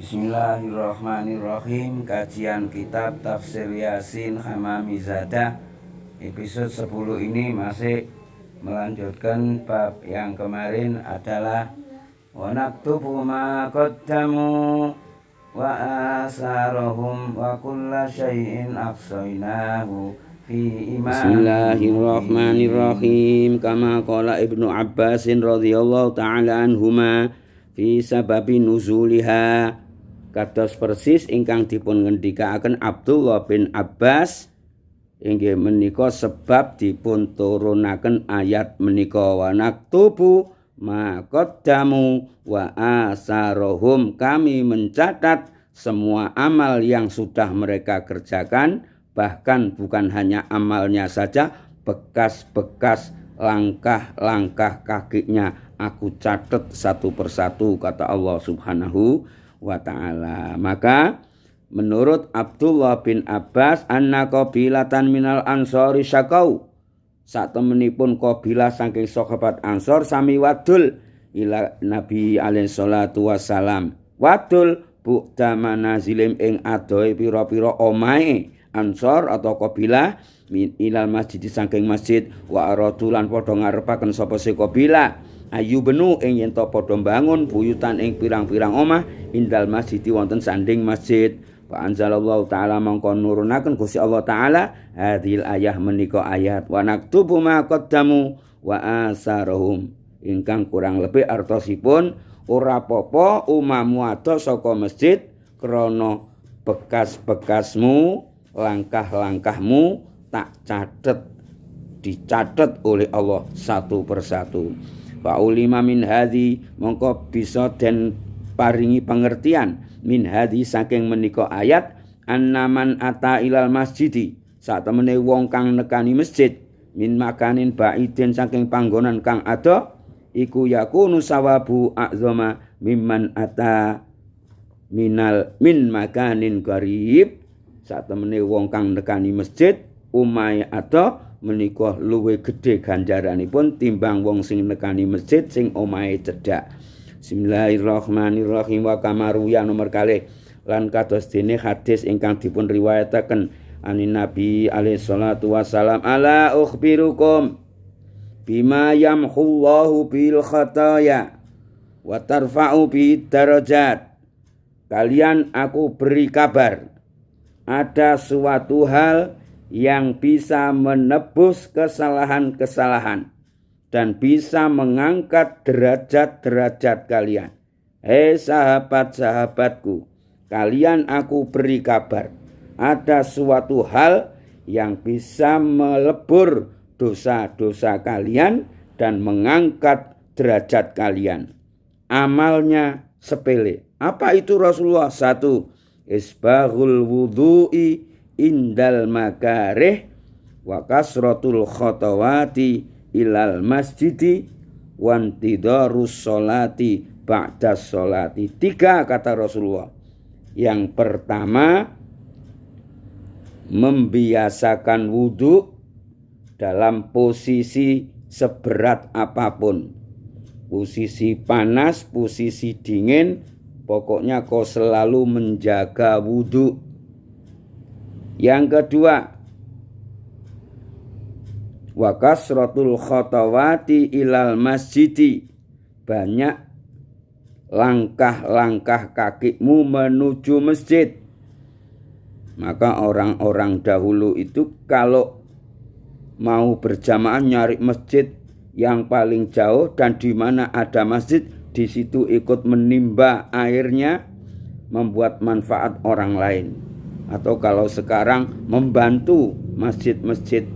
Bismillahirrahmanirrahim. Kajian kitab Tafsir Yasin Hamamizadah episode 10 ini masih melanjutkan bab yang kemarin adalah wa naktubu ma qaddamu wa asarahum wa kulla syai'in ahsaynahu fi imam. Bismillahirrahmanirrahim. Kama qala Ibnu Abbasin radhiyallahu ta'ala anhuma fi sababi nuzuliha, kados persis ingkang dipun ngendikaaken Abdullah bin Abbas inggih menika sebab dipun turunaken ayat menika wa naktubu ma qaddamu wa asarahum, kami mencatat semua amal yang sudah mereka kerjakan, bahkan bukan hanya amalnya saja, bekas-bekas langkah-langkah kakinya aku catat satu persatu, kata Allah Subhanahu wa ta'ala. Maka menurut Abdullah bin Abbas, anna qabilatan minal ansori syakau, saat temenipun qabilah saking sahabat Ansor sami wadul ila Nabi alaihi salatu wassalam, wadul bukta manazilim ing adohe pira-pira omahe Ansor atau qabilah min ilal masjid saking masjid, wa aradulan padha ngarepaken sapa se qabilah ayu benu ing yen to padha bangun buyutan ing pirang-pirang omah indal masjid wonten sanding masjid. Wa anzalallahu ta'ala mangko nurunaken Gusti Allah taala hadhil ayah menika ayat wa naktubu ma qaddamu wa asarahum, ingkang kurang lebih artosipun ora apa-apa umamu ado saka masjid krana bekas-bekasmu, langkah-langkahmu tak catet, dicatat oleh Allah satu persatu. Fa ulima min hadhi, mongko bisa den paringi pengertian min hadhi saking menika ayat annaman ata ilal masjidi, sak temene wong kang nekani masjid min makanin ba'idin saking panggonan kang ada iku yakunu sawabu a'zama mimman ata min makanin qarib, sak temene wong kang nekani masjid umay ada menika luwih gedhe ganjaranipun timbang wong sing nekani masjid sing omahe cedhak. Bismillahirrahmanirrahim. Wa kamaruya nomor kalih lan kados dene hadis ingkang dipun riwayataken anin Nabi alaihi salatu wasalam, ala ukhbirukum bima yamhullahu bil khataya wa tarfa'u bi darajat, kalian aku beri kabar ada suatu hal yang bisa menebus kesalahan-kesalahan dan bisa mengangkat derajat-derajat kalian. Hei sahabat-sahabatku, kalian aku beri kabar ada suatu hal yang bisa melebur dosa-dosa kalian dan mengangkat derajat kalian. Amalnya sepele. Apa itu Rasulullah? 1. Isbaghul wudhu'i indal makarih wa kasratul khatawati ilal masjidi wantidarus sholati ba'das sholati. 3 kata Rasulullah. Yang pertama, membiasakan wudhu dalam posisi seberat apapun, posisi panas, posisi dingin, pokoknya kau selalu menjaga wudhu. Yang kedua, wa kasratul khatawati ilal masjidi, banyak langkah-langkah kakimu menuju masjid. Maka orang-orang dahulu itu kalau mau berjamaah nyari masjid yang paling jauh dan di mana ada masjid, di situ ikut menimba airnya, membuat manfaat orang lain. Atau kalau sekarang membantu masjid-masjid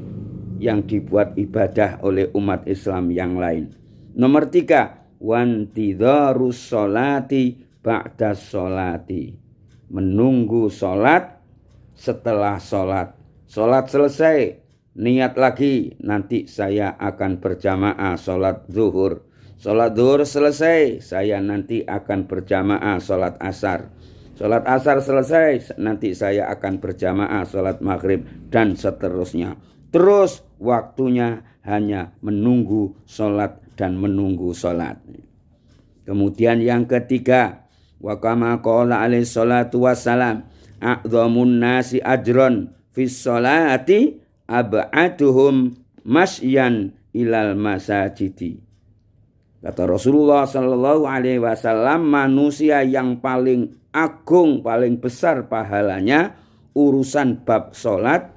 yang dibuat ibadah oleh umat Islam yang lain. Nomor 3, wantidharus sholati ba'das sholati, menunggu sholat setelah sholat. Sholat selesai, niat lagi, nanti saya akan berjamaah sholat zuhur. Sholat zuhur selesai, saya nanti akan berjamaah sholat asar. Sholat asar selesai, nanti saya akan berjamaah sholat maghrib, dan seterusnya. Terus waktunya hanya menunggu sholat dan menunggu sholat. Kemudian yang ketiga, wa kama qala alaihi salatu wassalam a'dhamun nasi ajron fis sholati ab'atuhum masyan ilal masajidi. Kata Rasulullah sallallahu alaihi wasallam, manusia yang paling agung, paling besar pahalanya urusan bab salat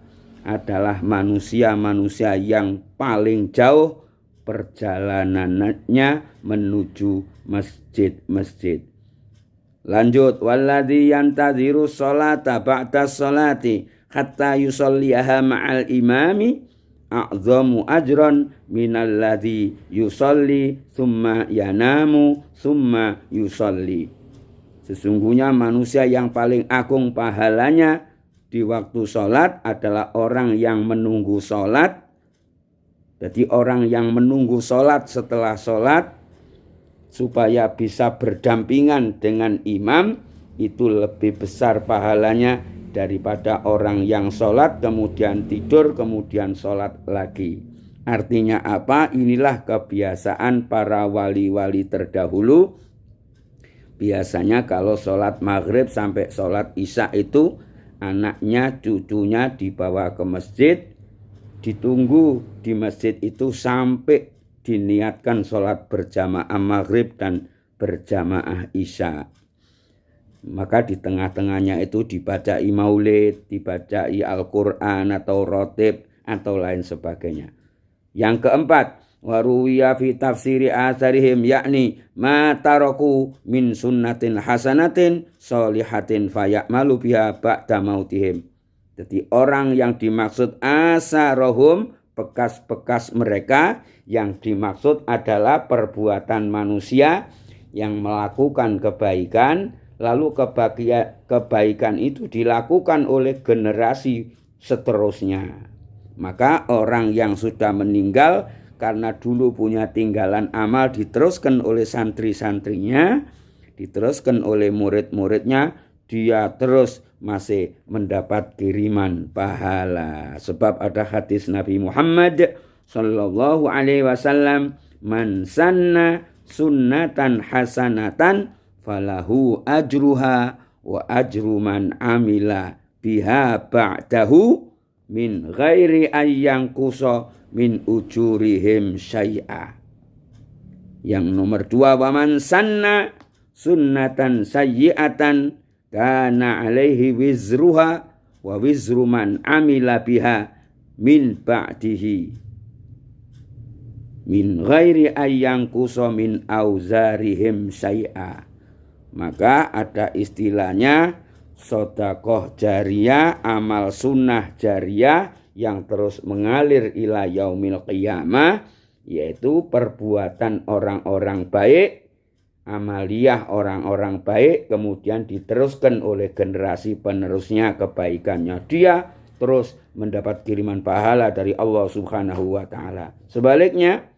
adalah manusia-manusia yang paling jauh perjalanannya menuju masjid-masjid. Lanjut, walladzi yantadziru sholata ba'da sholati hatta yusalliha ma'al imami a'dhamu ajran minalladzi yusalli thumma yanamu thumma yusalli. Sesungguhnya manusia yang paling agung pahalanya di waktu sholat adalah orang yang menunggu sholat. Jadi orang yang menunggu sholat setelah sholat supaya bisa berdampingan dengan imam, itu lebih besar pahalanya daripada orang yang sholat kemudian tidur kemudian sholat lagi. Artinya apa? Inilah kebiasaan para wali-wali terdahulu. Biasanya kalau sholat maghrib sampai sholat isya itu anaknya, cucunya dibawa ke masjid, ditunggu di masjid itu sampai diniatkan sholat berjamaah maghrib dan berjamaah isya. Maka di tengah-tengahnya itu dibacai maulid, dibacai Al-Quran atau rotib atau lain sebagainya. Yang keempat, waruwiya fi tafsiri asarihim yakni ma taraku min sunnatin hasanatin solihatin fayakmalu biha ba'da mautihim. Jadi orang yang dimaksud asarohum, bekas-bekas mereka, yang dimaksud adalah perbuatan manusia yang melakukan kebaikan, lalu kebaikan itu dilakukan oleh generasi seterusnya. Maka orang yang sudah meninggal karena dulu punya tinggalan amal diteruskan oleh santri-santrinya, diteruskan oleh murid-muridnya, dia terus masih mendapat kiriman pahala. Sebab ada hadis Nabi Muhammad sallallahu alaihi wasallam, man sanna sunnatan hasanatan falahu ajruha wa ajru man amila biha ba'dahu min ghairi ayyang kuso min ujurihim syai'a. Yang nomor 2, wa man sanna sunnatan sayyi'atan kana alaihi wizruha wa wizru man amila biha min ba'dihi min ghairi ayyang kuso min auzarihim syai'a. Maka ada istilahnya sedekah jariyah, amal sunnah jariyah yang terus mengalir ila yaumil qiyamah, yaitu perbuatan orang-orang baik, amaliyah orang-orang baik, kemudian diteruskan oleh generasi penerusnya kebaikannya. Dia terus mendapat kiriman pahala dari Allah Subhanahu wa ta'ala. Sebaliknya,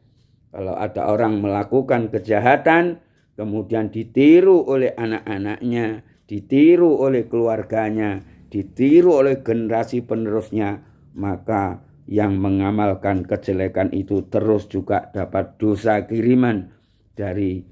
kalau ada orang melakukan kejahatan kemudian ditiru oleh anak-anaknya, ditiru oleh keluarganya, ditiru oleh generasi penerusnya, maka yang mengamalkan kejelekan itu terus juga dapat dosa kiriman dari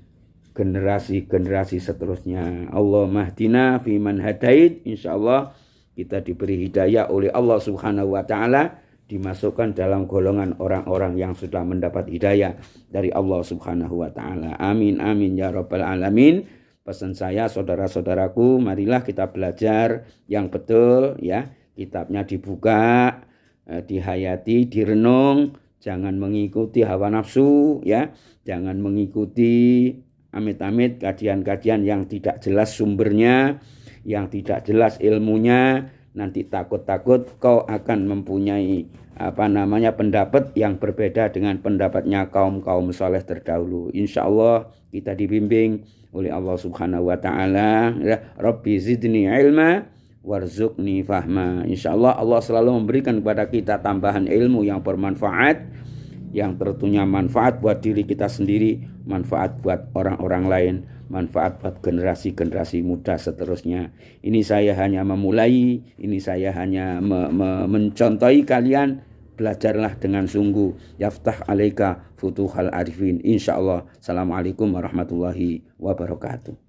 generasi-generasi seterusnya. Allahumma hdina fiman hadait. Insyaallah kita diberi hidayah oleh Allah Subhanahu wa ta'ala, dimasukkan dalam golongan orang-orang yang sudah mendapat hidayah dari Allah Subhanahu wa ta'ala. Amin amin ya rabbal alamin. Pesan saya, saudara-saudaraku, marilah kita belajar yang betul ya. Kitabnya dibuka, dihayati, direnung, jangan mengikuti hawa nafsu ya. Jangan mengikuti amit-amit kajian-kajian yang tidak jelas sumbernya, yang tidak jelas ilmunya. Nanti takut-takut kau akan mempunyai pendapat yang berbeda dengan pendapatnya kaum-kaum saleh terdahulu. Insyaallah kita dibimbing oleh Allah Subhanahu wa ta'ala. Rabbi zidni ilma warzuqni fahma. Insyaallah Allah selalu memberikan kepada kita tambahan ilmu yang bermanfaat, yang tentunya manfaat buat diri kita sendiri, manfaat buat orang-orang lain, manfaat buat generasi-generasi muda seterusnya. Ini saya hanya memulai, ini saya hanya mencontohi kalian. Belajarlah dengan sungguh. Yaftah alaika futuhal arifin. Insyaallah. Assalamualaikum warahmatullahi wabarakatuh.